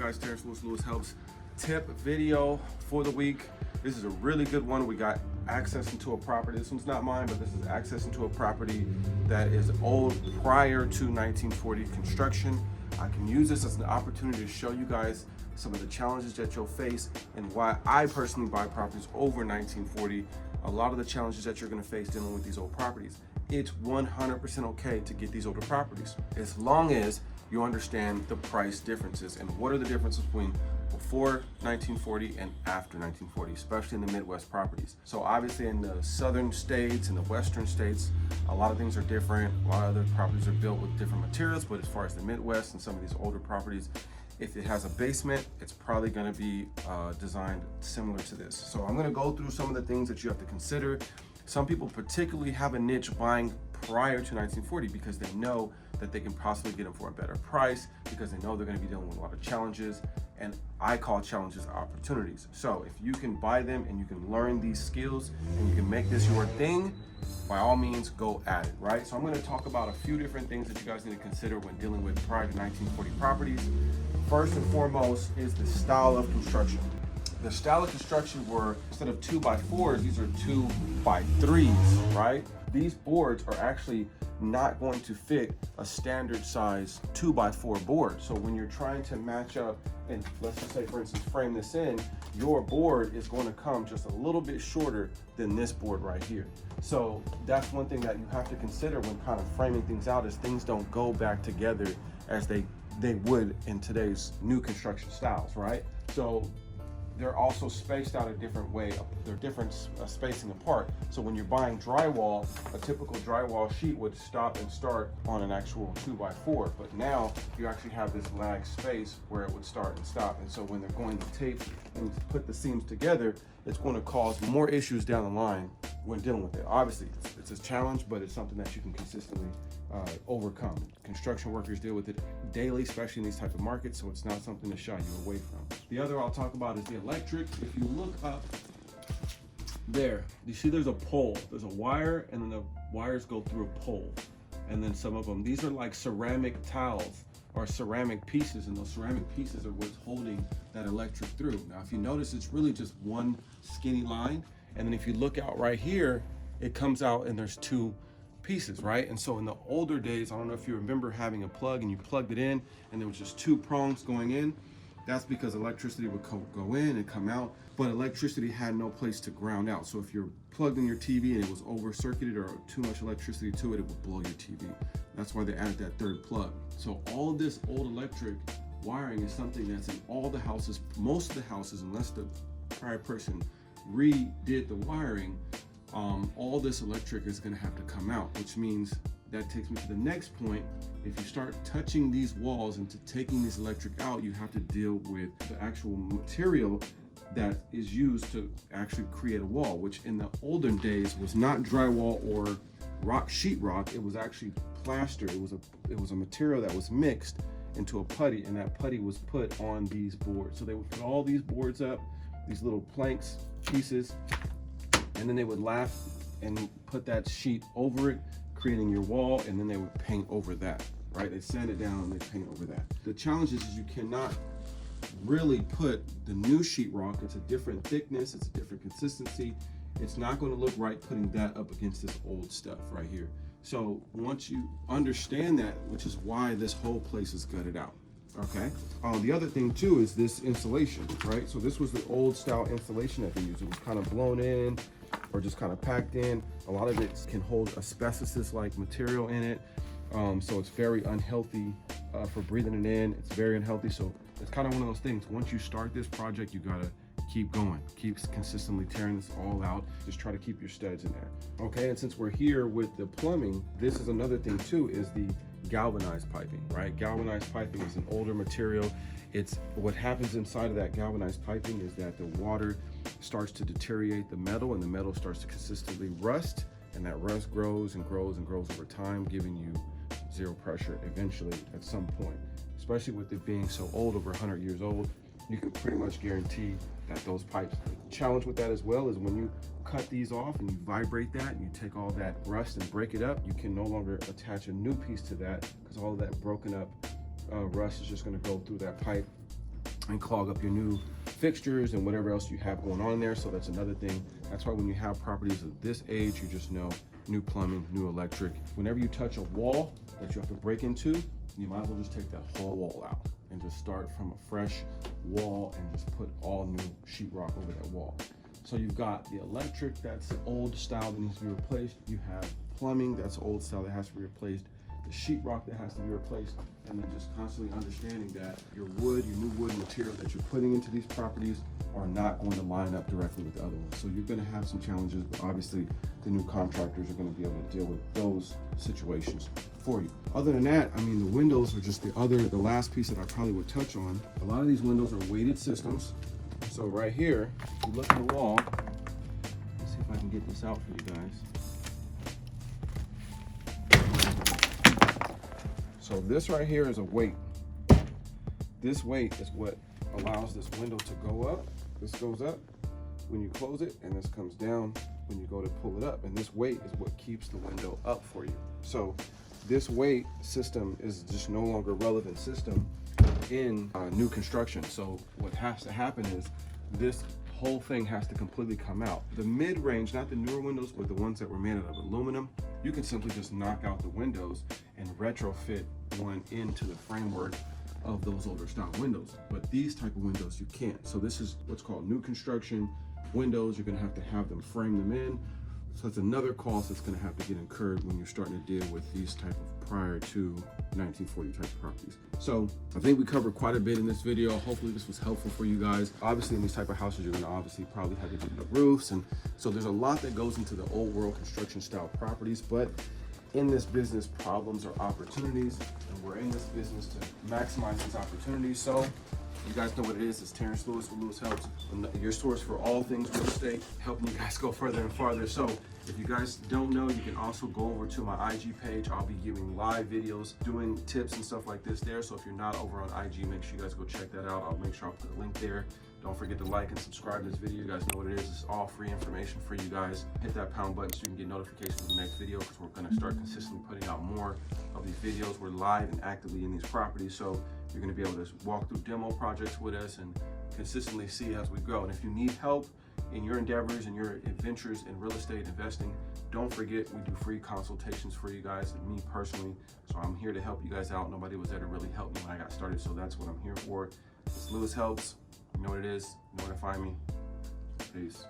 guys, Terrence Lewis Helps tip video for the week. This is a really good one. We got access into a property. This one's not mine, but this is access into a property that is old prior to 1940 construction. I can use this as an opportunity to show you guys some of the challenges that you'll face and why I personally buy properties over 1940. A lot of the challenges that you're going to face dealing with these old properties. It's 100% okay to get these older properties as long as you understand the price differences and what are the differences between before 1940 and after 1940, especially in the Midwest properties. So obviously in the southern states and the western states, a lot of things are different. A lot of other properties are built with different materials, but as far as the Midwest and some of these older properties, if it has a basement, it's probably gonna be designed similar to this. So I'm gonna go through some of the things that you have to consider. Some people particularly have a niche buying prior to 1940 because they know that they can possibly get them for a better price, because they know they're gonna be dealing with a lot of challenges, and I call challenges opportunities. So if you can buy them and you can learn these skills and you can make this your thing, by all means, go at it, right? So I'm gonna talk about a few different things that you guys need to consider when dealing with prior to 1940 properties. First and foremost is the style of construction. The style of construction were, instead of 2x4s, these are 2x3s, right? These boards are actually not going to fit a standard size 2x4 board. So when you're trying to match up, and let's just say for instance, frame this in, your board is going to come just a little bit shorter than this board right here. So that's one thing that you have to consider when kind of framing things out, is things don't go back together as they would in today's new construction styles, right? So they're also spaced out a different way. They're different spacing apart. So when you're buying drywall, a typical drywall sheet would stop and start on an actual 2x4, but now you actually have this lag space where it would start and stop. And so when they're going to tape and put the seams together, it's going to cause more issues down the line when dealing with it. Obviously, it's a challenge, but it's something that you can consistently overcome. Construction workers deal with it daily, especially in these type of markets, so it's not something to shy you away from. The other I'll talk about is the electric. If you look up there, you see there's a pole, there's a wire, and then the wires go through a pole. And then some of them, these are like ceramic tiles or ceramic pieces, and those ceramic pieces are what's holding that electric through. Now, if you notice, it's really just one skinny line. And then if you look out right here, it comes out and there's two pieces, right? And so in the older days, I don't know if you remember having a plug and you plugged it in and there was just two prongs going in. That's because electricity would go in and come out, but electricity had no place to ground out. So if you're plugged in your TV and it was over circuited or too much electricity to it, it would blow your TV. That's why they added that third plug. So all of this old electric wiring is something that's in all the houses, most of the houses, unless the prior person redid the wiring, all this electric is going to have to come out, which means that takes me to the next point. If you start touching these walls and taking this electric out, you have to deal with the actual material that is used to actually create a wall, which in the olden days was not drywall or sheetrock. It was actually plaster. It was a material that was mixed into a putty, and that putty was put on these boards. So they would put all these boards up, these little planks, pieces, and then they would laugh and put that sheet over it, creating your wall, and then they would paint over that, right? They sand it down and they paint over that. The challenge is you cannot really put the new sheetrock. It's a different thickness, it's a different consistency. It's not going to look right putting that up against this old stuff right here. So once you understand that, which is why this whole place is gutted out. Okay. The other thing too is this insulation, right? So this was the old style insulation that they used. It was kind of blown in or just kind of packed in. A lot of it can hold asbestos-like material in it. So it's very unhealthy for breathing it in. It's very unhealthy. So it's kind of one of those things. Once you start this project, you gotta keep going, keep consistently tearing this all out. Just try to keep your studs in there. Okay, and since we're here with the plumbing, this is another thing too, is the galvanized piping, right? Galvanized piping is an older material. It's what happens inside of that galvanized piping is that the water starts to deteriorate the metal, and the metal starts to consistently rust, and that rust grows and grows and grows over time, giving you zero pressure eventually at some point. Especially with it being so old, over 100 years old, you can pretty much guarantee that those pipes. The challenge with that as well is when you cut these off and you vibrate that and you take all that rust and break it up, you can no longer attach a new piece to that, because all of that broken up rust is just going to go through that pipe and clog up your new fixtures and whatever else you have going on there. So that's another thing. That's why when you have properties of this age, you just know new plumbing, new electric. Whenever you touch a wall that you have to break into, you might as well just take that whole wall out and just start from a fresh wall and just put all new sheetrock over that wall. So you've got the electric, that's old style that needs to be replaced. You have plumbing, that's old style that has to be replaced. The sheetrock that has to be replaced, and then just constantly understanding that your wood, your new wood material that you're putting into these properties are not going to line up directly with the other ones. So you're going to have some challenges, but obviously the new contractors are going to be able to deal with those situations for you. Other than that, I mean, the windows are just the last piece that I probably would touch on. A lot of these windows are weighted systems. So right here, if you look at the wall, let's see if I can get this out for you guys. So this right here is a weight. This weight is what allows this window to go up. This goes up when you close it, and this comes down when you go to pull it up. And this weight is what keeps the window up for you. So this weight system is just no longer a relevant system in new construction. So what has to happen is this whole thing has to completely come out. The mid-range, not the newer windows, but the ones that were made out of aluminum, you can simply just knock out the windows and retrofit one into the framework of those older style windows. But these type of windows you can't. So this is what's called new construction windows. You're gonna have them frame them in. So that's another cost that's gonna have to get incurred when you're starting to deal with these type of prior to 1940 type of properties. So I think we covered quite a bit in this video. Hopefully this was helpful for you guys. Obviously in these type of houses, you're gonna obviously probably have to do the roofs. And so there's a lot that goes into the old world construction style properties, but in this business, problems are opportunities, and we're in this business to maximize these opportunities. So you guys know what it is. It's Terrence Lewis with LewisHelps, your source for all things real estate, helping you guys go further and farther. So if you guys don't know, you can also go over to my IG page. I'll be giving live videos, doing tips and stuff like this there. So if you're not over on IG, make sure you guys go check that out. I'll make sure I'll put a link there. Don't forget to like and subscribe to this video. You guys know what it is. It's all free information for you guys. Hit that pound button so you can get notifications of the next video, because we're gonna start consistently putting out more of these videos. We're live and actively in these properties, so you're gonna be able to walk through demo projects with us and consistently see as we grow. And if you need help in your endeavors and your adventures in real estate investing, don't forget we do free consultations for you guys and me personally. So I'm here to help you guys out. Nobody was there to really help me when I got started, so that's what I'm here for. It's LewisHelps. You know what it is, you know where to find me. Peace.